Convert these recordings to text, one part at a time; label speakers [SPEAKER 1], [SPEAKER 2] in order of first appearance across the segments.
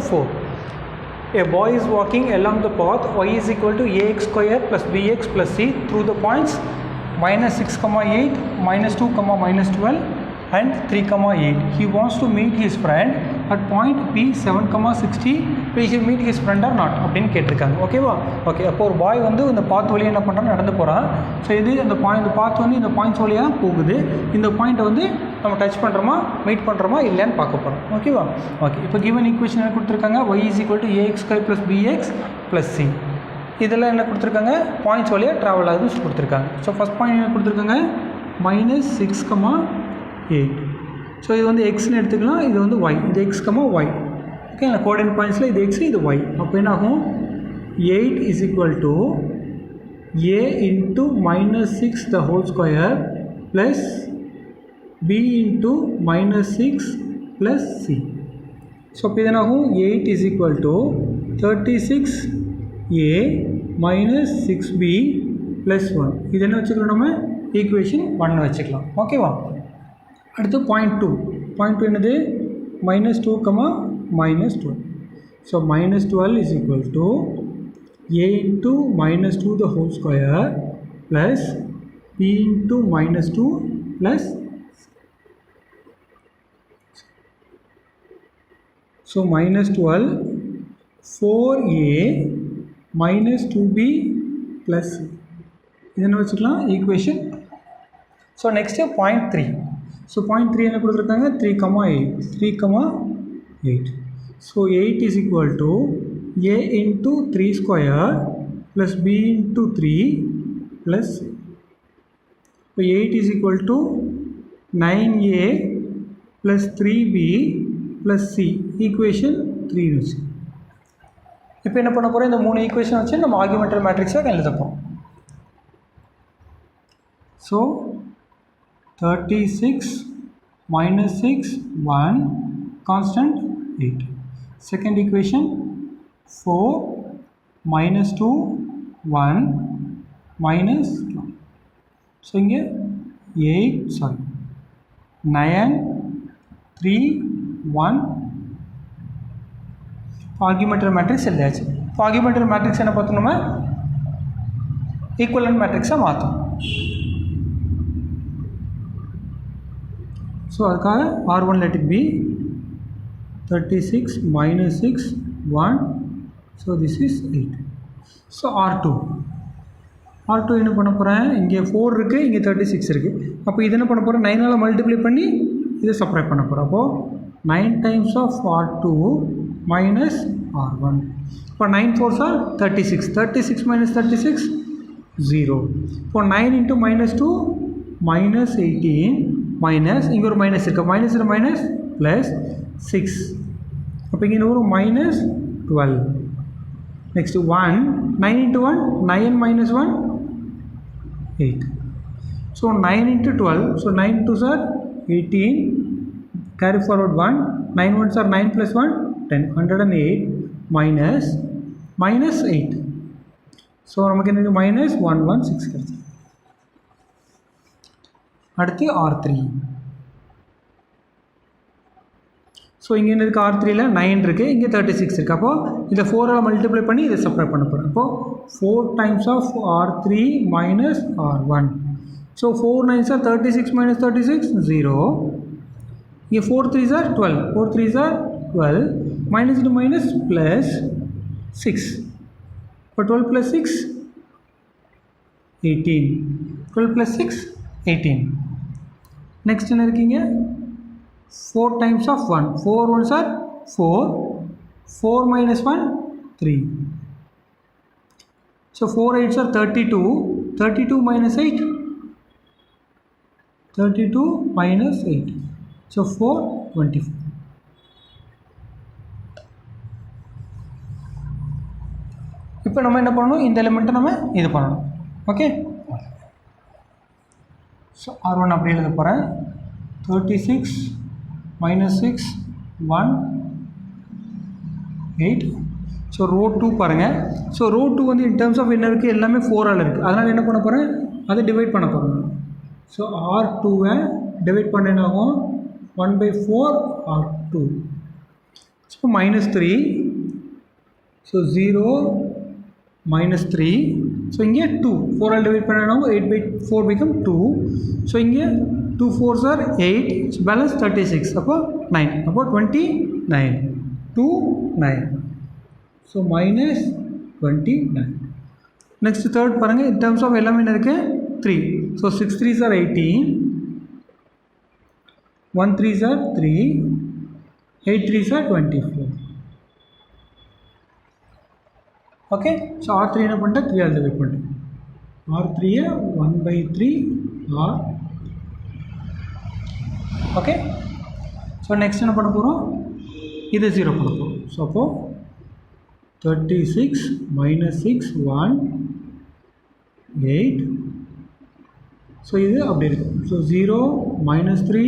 [SPEAKER 1] 4. A boy is walking along the path y is equal to ax square plus bx plus c through the points minus 6, 8, minus 2, minus 12 and 3, 8. He wants to meet his friend at point P 7, 60. Will he meet his friend or not? அப்படின்னு கேட்டிருக்காங்க. ஓகேவா? Okay, அப்போ ஒரு பாய் வந்து இந்த பாத் வழியாக என்ன பண்ணுறான்னு நடந்து போகிறான். ஸோ இது இந்த பாத் வந்து இந்த பாயிண்ட்ஸ் வழியாக போகுது. இந்த பாயிண்ட்டை வந்து நம்ம டச் பண்ணுறோமா, மீட் பண்ணுறோமா இல்லையான்னு பார்க்க போகிறோம். ஓகேவா? ஓகே, இப்போ கிவன் ஈக்குவேஷன் என்ன கொடுத்துருக்காங்க? y is equal to ax square plus bx plus c. இதெல்லாம் என்ன கொடுத்துருக்காங்க? பாயிண்ட்ஸ் வழியாக ட்ராவல் ஆகுதுன்னு கொடுத்துருக்காங்க. ஸோ ஃபஸ்ட் பாயிண்ட் என்ன கொடுத்துருக்காங்க? minus 6, 8. ஸோ இது வந்து எக்ஸ்ன்னு எடுத்துக்கலாம், இது வந்து ஒய், இது எக்ஸ், ஒய். ஓகே, இந்த கோஆர்டினேட் பாயிண்ட்ஸில் இது எக்ஸ், இது ஒய். அப்போ என்ன ஆகும்? 8 is equal to a into minus 6 the whole square plus b into minus 6 plus c. So அப்போ இது என்ன ஆகும்? 8 is equal to 36a minus 6b plus 1. இது என்ன வச்சுக்கலாம்? நம்ம ஈக்குவேஷன் 1 வச்சுக்கலாம். ஓகேவா? அடுத்து பாயிண்ட் 2 என்னது? minus 2, minus 12. So minus 12 is equal to a into minus 2 the whole square plus b into minus 2 plus. So minus 12, 4a minus 2b plus c. இது என்ன வச்சுக்கலாம்? Equation. So next point 3. So point 3 என்ன கொடுத்துருக்காங்க? 3, 8. So 8 is equal to a into 3 square plus b into 3 plus c. இப்போ 8 is equal to 9a plus 3b plus c. Equation 3 வச்சு இப்போ என்ன பண்ண போகிறோம்? இந்த 3 ஈக்குவேஷன் வச்சு நம்ம ஆர்குமெண்டல் மேட்ரிக்ஸாக எழுதப்போம். So 36 minus 6, 1, constant 8. Second equation 4 minus 2, 1, minus 12. So இங்கே 9, 3, 1. ஆர்குமெண்டல் மேட்ரிக்ஸ் எழுதியாச்சு. இப்போ ஆர்குமெண்டல் மேட்ரிக்ஸ் என்ன பார்த்தோம்? நம்ம ஈக்குவலன்ட் மேட்ரிக்ஸாக மாற்றோம். ஸோ அதுக்காக R1 let it be 36 minus 6, 1. So this is 8. So R2 என்ன பண்ண போகிறேன்? இங்கே 4 இருக்குது, இங்கே 36 இருக்குது. அப்போ இது என்ன பண்ண போகிறேன்? 9ஆல் மல்டிப்ளை பண்ணி இதை செப்பரேட் பண்ண போகிறோம். அப்போது 9 times of R2 minus R1. இப்போ 9 4s are 36. 36 minus 36, 0. இப்போ 9 into minus 2, minus 18. மைனஸ் இங்கே ஒரு மைனஸ் இருக்குது, மைனஸ் மைனஸ் ப்ளஸ் 6. அப்போ இங்கே ஒரு minus 12. Next 1, 9 into 1, 9 minus 1, 8. So 9 into 12, so 9 2s are 18. Carry forward 1, 9 1s are 9 plus 1, 10. 108 minus 8. So நமக்கு என்ன? minus 116 கிடைச்சி. அடுத்து R3. ஸோ இங்கே என்ன இருக்குது? R3ல் 9 இருக்குது, இங்கே 36 இருக்குது. அப்போது இதை 4ஆல் மல்டிப்ளை பண்ணி இதை செப்பரேட் பண்ண போகிறோம். அப்போது 4 times of R3 minus R1. So 4 9s are 36 minus 36, 0. இங்கே 4 3s are 12. 4 3s are 12. Minus into minus plus 6. இப்போ 12 plus 6, 18. 12 plus 6, 18. Next என்ன இருக்கீங்க? 4 times of 1. 4 1s are 4. 4 minus 1, 3. So 4 8s are 32. 32 minus 8. 32 minus 8. So 4, 24. இப்போ நம்ம என்ன பண்ணணும்? இந்த எலிமெண்ட்டை நம்ம இது பண்ணணும். ஓகே, ஸோ R1 அப்படி எழுத போகிறேன். 36 minus 6, 1, 8. ஸோ ரோ 2 பாருங்கள். ஸோ ரோ 2 வந்து இன் டேர்ம்ஸ் ஆஃப் என்ன இருக்குது? எல்லாமே 4ஆல் இருக்குது. அதனால் என்ன பண்ண போகிறேன்? அதை டிவைட் பண்ண போகிறேன். ஸோ R2வை டிவைட் பண்ண என்ன ஆகும்? 1/4 R2. So minus 3. So 0 minus 3. So here 2. 4 all divide panna 8 by 4 become 2. So here 2 4s are 8. So balance 36. About 9. About 29. 2 9. So minus 29. Next third paranga in terms of element irukku 3. So 6 3s are 18. 1 3s are 3. 8 3s are 24. Okay, so R3 என்ன பண்ணிட்டா 3 all divide பண்ணிட்டேன். R3 1 by 3 R. Okay, so next என்ன பண்ண போகிறோம், இது 0 பண்ண போகிறோம். So அப்போ 36 minus 6 1 8. ஸோ இது அப்படி இருக்கும். So 0 minus 3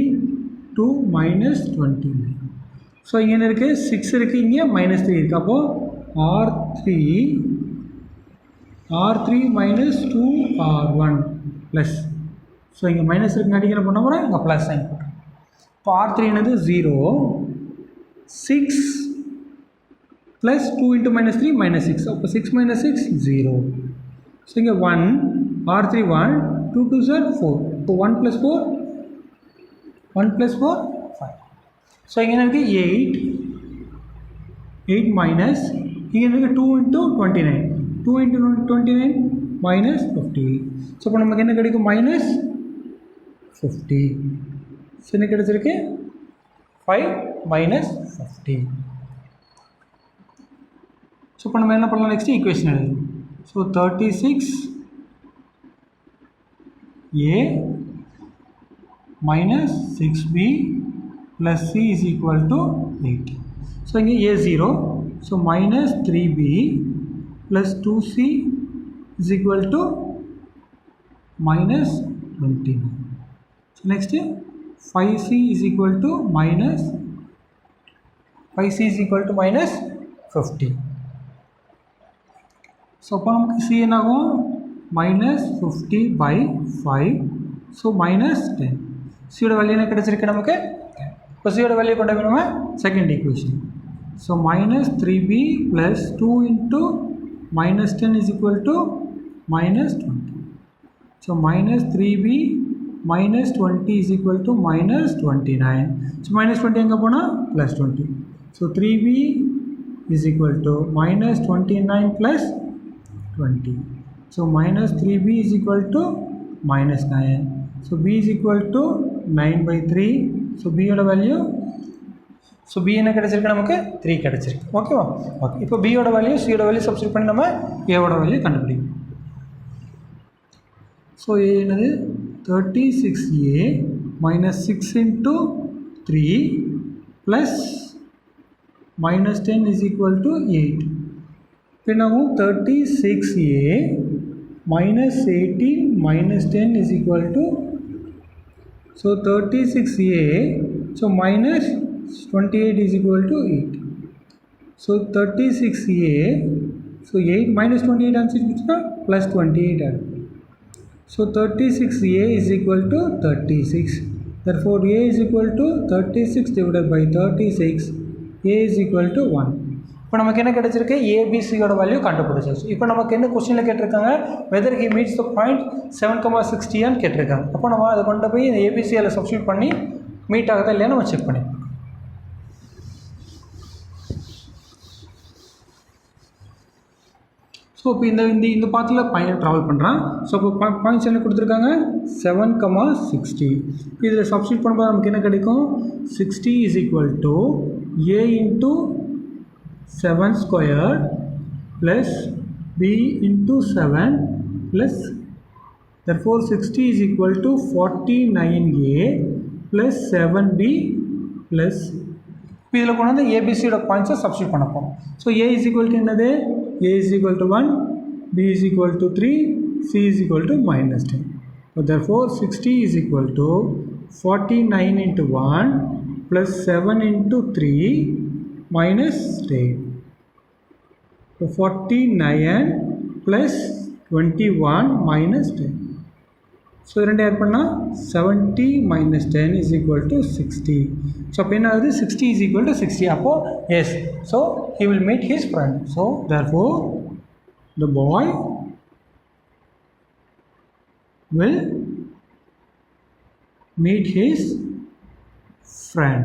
[SPEAKER 1] 2 minus 29. ஸோ இங்கே என்ன இருக்குது, 6 இருக்குது, இங்கே minus 3 இருக்குது. அப்போது R3 minus 2 R1 plus. So இங்கே மைனஸ் இருக்குங்காட்டி என்ன பண்ண போகிறேன், இங்கே ப்ளஸ் சைன் போட்டேன். இப்போ R3 என்னது 0. 6 plus 2 into minus 3 minus 6. அப்போ 6 minus 6 0. ஸோ இங்கே 1 R3 1 2 2s are 4. இப்போ 1 plus 4 5. ஸோ இங்கே என்ன இருக்குது 8 minus இங்கே இருக்குது 2 into 29. 2 into 29 minus 50. ஸோ இப்போ நமக்கு என்ன கிடைக்கும், மைனஸ் 50. ஸோ என்ன கிடைச்சிருக்கு 5 minus 50. ஸோ இப்போ நம்ம என்ன பண்ணலாம், நெக்ஸ்ட் ஈக்குவேஷன் எழுதணும். So 36a minus 6b plus c is equal to 8. So இங்கே a 0. So minus 3b plus 2c is equal to minus 29. So next 5c is equal to minus 50. So அப்போ நமக்கு c என்னாகும், minus 50 by 5. So minus 10. c யோட value என்ன கிடைச்சிருக்கு நமக்கு. இப்போ c யோட வேல்யூ கொண்டு போய் நம்ம second equation. So minus 3b plus 2 into minus 10 is equal to minus 20. So minus 3b minus 20 is equal to minus 29. So minus 20 எங்கே போனால் plus 20. So 3b is equal to minus 29 plus 20. So minus 3b is equal to minus 9. So b is equal to 9 by 3. So b யோட value, so b என்ன கிடச்சிருக்கு நமக்கு 3 கிடச்சிருக்கு. ஓகேவா. Okay, இப்போ b யோட வேல்யூ c யோட வேல்யூ சப்ஸ்டிட் பண்ணி நம்ம a வோட வேல்யூ கண்டுபிடிக்கணும். ஸோ a என்னது 36a minus 6 into 3 plus minus 10 is equal to 8. இப்போ என்னாகும் 36a minus 18 minus 10 is equal to, so 36a, so minus 28 is equal to 8. So 36a, so 8 minus 28 answer plus 28. So 36a is equal to 36. Therefore a is equal to 36 divided by 36. A is equal to 1. இப்போ நமக்கு என்ன கிடைச்சிருக்கு, ஏபிசியோட value கண்டுபிடிச்சாச்சு. இப்போ நமக்கு என்ன கொஸ்டினில் கேட்டிருக்காங்க, whether he meets the point 7,60 கேட்டிருக்காங்க. அப்போ நம்ம அதை கொண்டு போய் இந்த ஏபிசியில் சப்ஸ்டியூட் பண்ணி மீட் ஆகுதா இல்லையா நம்ம செக் பண்ணி. ஸோ இப்போ இந்த பாத்தில் பையன் ட்ராவல் பண்ணுறான். ஸோ இப்போ பாயிண்ட்ஸ் என்ன கொடுத்துருக்காங்க, 7,60. இப்போ இதில் சப்ஸ்டியூட் பண்ணும்போது நமக்கு என்ன கிடைக்கும், 60 is equal to a into 7 square plus b into 7 plus, therefore 60 is equal to 49a plus 7b plus. இப்போ இதில் கொண்டு வந்து ஏபிசியோட பாயிண்ட்ஸை சப்ஸ்டியூட் பண்ண போகிறோம். So a is equal to என்னது, a is equal to 1, b is equal to 3, c is equal to minus 10. So therefore 60 is equal to 49 into 1 plus 7 into 3 minus 10. So 49 plus 21 minus 10. So ரெண்டு add பண்ணால் 70 minus 10 is equal to 60. So அப்போ என்ன ஆகுது 60 is equal to 60. அப்போது yes, so he will meet his friend. So therefore the boy will meet his friend.